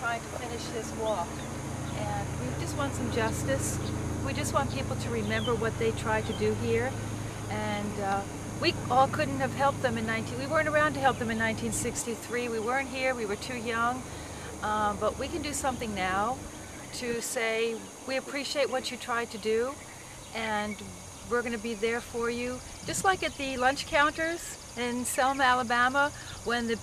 trying to finish this walk. And we just want some justice. We just want people to remember what they tried to do here. And we all couldn't have helped them we weren't around to help them in 1963. We weren't here, we were too young. But we can do something now to say, we appreciate what you tried to do, and we're going to be there for you. Just like at the lunch counters in Selma, Alabama, when the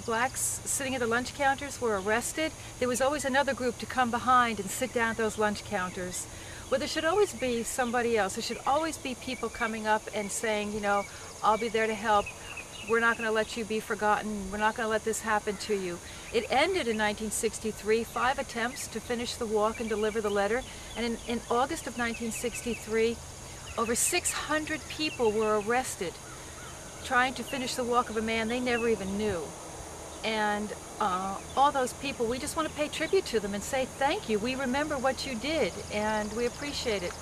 blacks sitting at the lunch counters were arrested, there was always another group to come behind and sit down at those lunch counters. Well, there should always be somebody else. There should always be people coming up and saying, you know, I'll be there to help. We're not going to let you be forgotten. We're not going to let this happen to you. It ended in 1963, 5 attempts to finish the walk and deliver the letter. And in August of 1963, over 600 people were arrested trying to finish the walk of a man they never even knew. And all those people, we just want to pay tribute to them and say thank you. We remember what you did, and we appreciate it.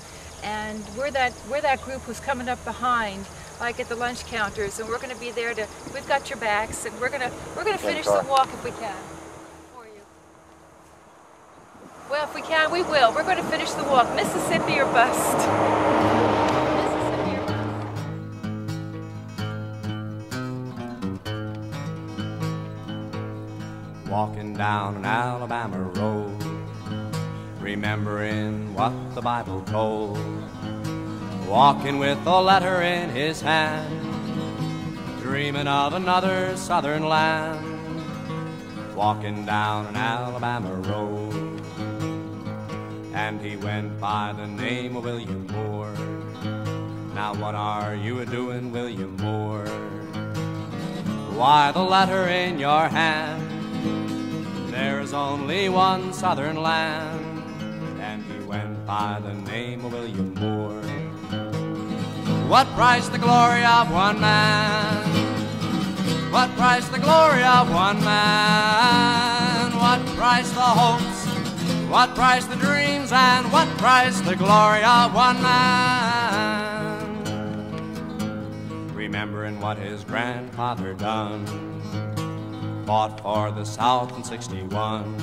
And we're that group who's coming up behind, like at the lunch counters, and we're going to be there to. We've got your backs, and we're gonna finish the walk if we can for you. Well, if we can, we will. We're going to finish the walk. Mississippi or bust. Mississippi or bust. Walking down an Alabama road, remembering what the Bible told. Walking with a letter in his hand, dreaming of another southern land. Walking down an Alabama road, and he went by the name of William Moore. Now what are you a-doing, William Moore? Why, the letter in your hand, there's only one southern land, and he went by the name of William Moore. What price the glory of one man? What price the glory of one man? What price the hopes? What price the dreams? And what price the glory of one man? Remembering what his grandfather done, fought for the South in '61.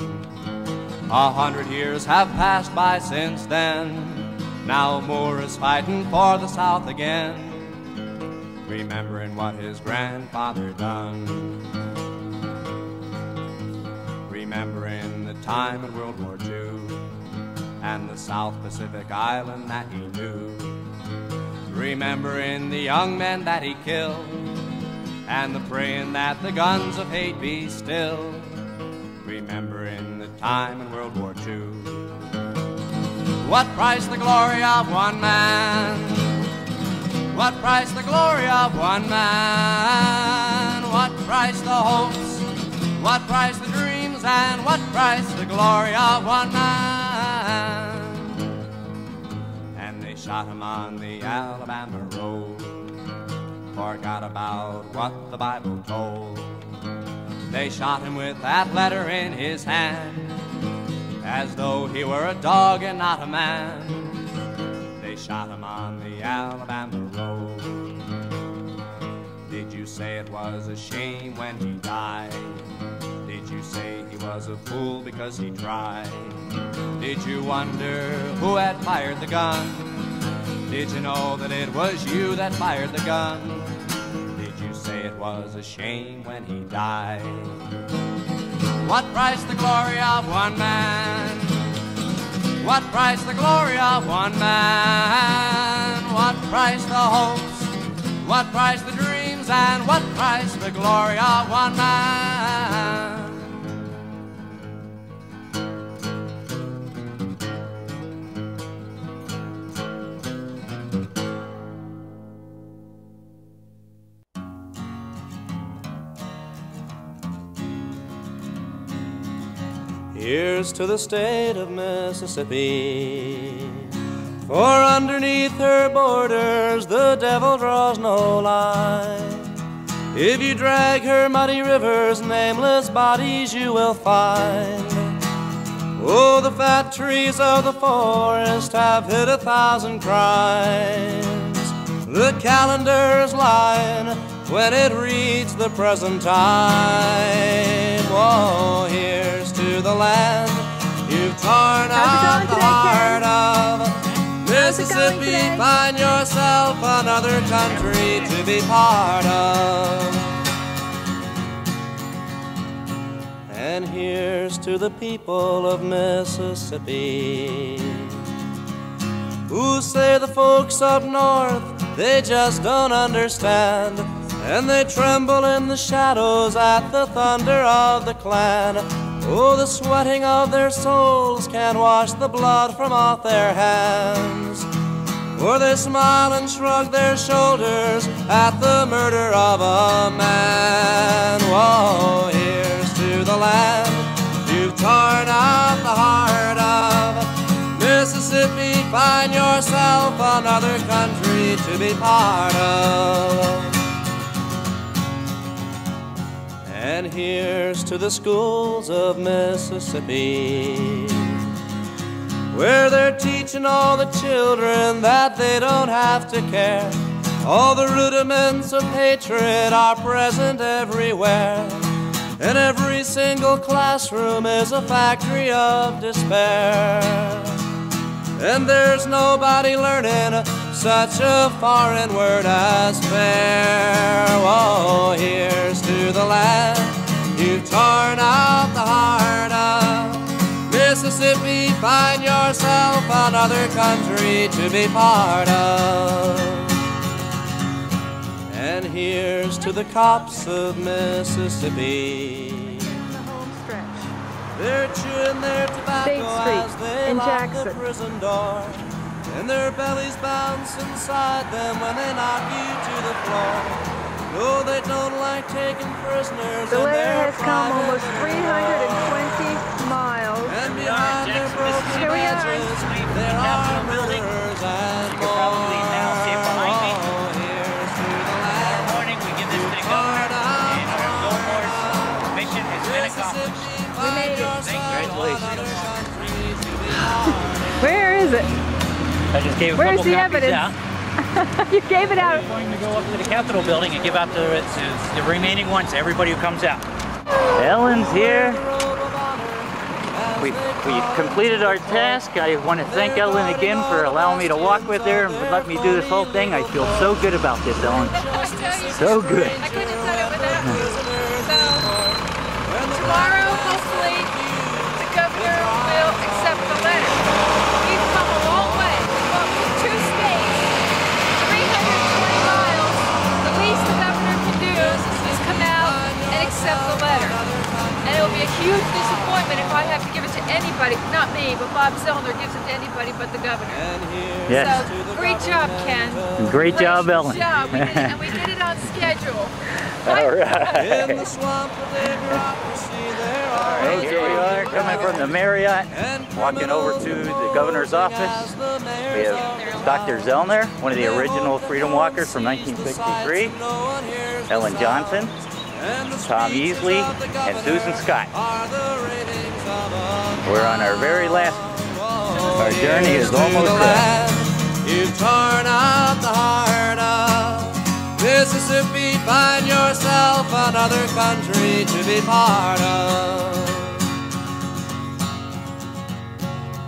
100 years have passed by since then. Now Moore is fighting for the South again, remembering what his grandfather done. Remembering the time in World War II and the South Pacific island that he knew. Remembering the young men that he killed, and the praying that the guns of hate be still. Remembering the time in World War II. What price the glory of one man? What price the glory of one man? What price the hopes? What price the dreams? And what price the glory of one man? And they shot him on the Alabama road, forgot about what the Bible told. They shot him with that letter in his hand, as though he were a dog and not a man. They shot him on the Alabama road. Did you say it was a shame when he died? Did you say he was a fool because he tried? Did you wonder who had fired the gun? Did you know that it was you that fired the gun? Did you say it was a shame when he died? What price the glory of one man? What price the glory of one man? What price the hopes? What price the dreams? And what price the glory of one man? Here's to the state of Mississippi, for underneath her borders the devil draws no line. If you drag her muddy rivers, nameless bodies you will find. Oh, the fat trees of the forest have hid 1,000 crimes. The calendar's lying when it reads the present time. Oh, here's to to the land you've torn out the heart of. Mississippi, find yourself another country to be part of. And here's to the people of Mississippi who say the folks up north, they just don't understand, and they tremble in the shadows at the thunder of the clan. Oh, the sweating of their souls can't wash the blood from off their hands, or they smile and shrug their shoulders at the murder of a man. Whoa, here's to the land you've torn out the heart of. Mississippi, find yourself another country to be part of. And here's to the schools of Mississippi, where they're teaching all the children that they don't have to care. All the rudiments of hatred are present everywhere, and every single classroom is a factory of despair. And there's nobody learning such a foreign word as fair. Whoa, here's to the land you've torn out the heart of. Mississippi, find yourself another country to be part of. And here's to the cops of Mississippi. They're chewing their tobacco as they lock the prison door, and their bellies bounce inside them when they knock you to the floor. No, they don't like taking prisoners. The layer has come almost 320 miles. And behind their broken edges, there are murderers and more. Oh, here's to the land. Tomorrow morning we give this to the governor, and our billboard's mission has been accomplished. We made it. Congratulations. Where is it? I just gave a Where's couple the copies evidence? out. You gave it out. We're going to go up to the Capitol building and give out the remaining ones to everybody who comes out. Ellen's here. We completed our task. I want to thank Ellen again for allowing me to walk with her and let me do this whole thing. I feel so good about this, Ellen. So good. I couldn't have done it without you. So, tomorrow, hopefully, the governor will accept the letter. We've come a long way. Well, 2 states, 320 miles. The least the governor can do is come out and accept the letter. And it will be a huge disappointment if I have to give it to anybody, not me, but Bob Zellner gives it to anybody but the governor. Yes. So, great job, Ken. Great job, Ellen. Great job. We did it, and we did it on schedule. All right. In the swamp of democracy, there are All right, here we are, coming from the Marriott, walking over to the governor's office. We have Dr. Zellner, one of the original Freedom Walkers from 1963, Ellen Johnson, Tom Easley, and Susan Scott. We're on our very last, our journey is almost there. You've torn out the heart of. Mississippi, find yourself another country to be part of.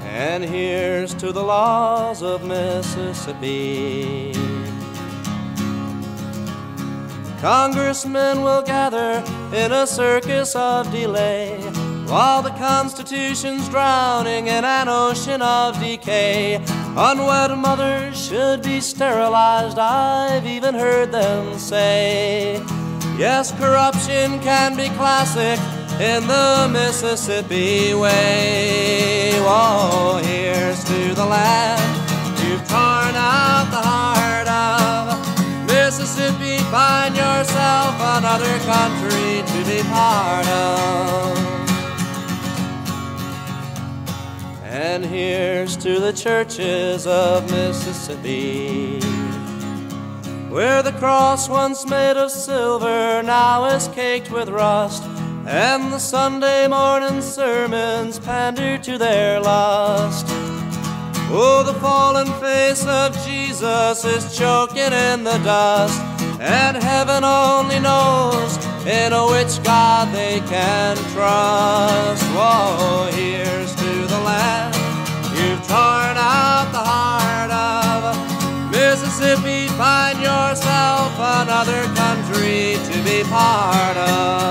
And here's to the laws of Mississippi. Congressmen will gather in a circus of delay, while the Constitution's drowning in an ocean of decay. Unwed mothers should be sterilized, I've even heard them say. Yes, corruption can be classic in the Mississippi way. Whoa, here's to the land you've torn out the heart of. Mississippi, find yourself another country to be part of. And here's to the churches of Mississippi, where the cross once made of silver now is caked with rust, and the Sunday morning sermons pander to their lust. Oh, the fallen face of Jesus is choking in the dust, and heaven only knows in which God they can trust. Whoa, here's to the land you've torn out the heart of. Mississippi, find yourself another country to be part of.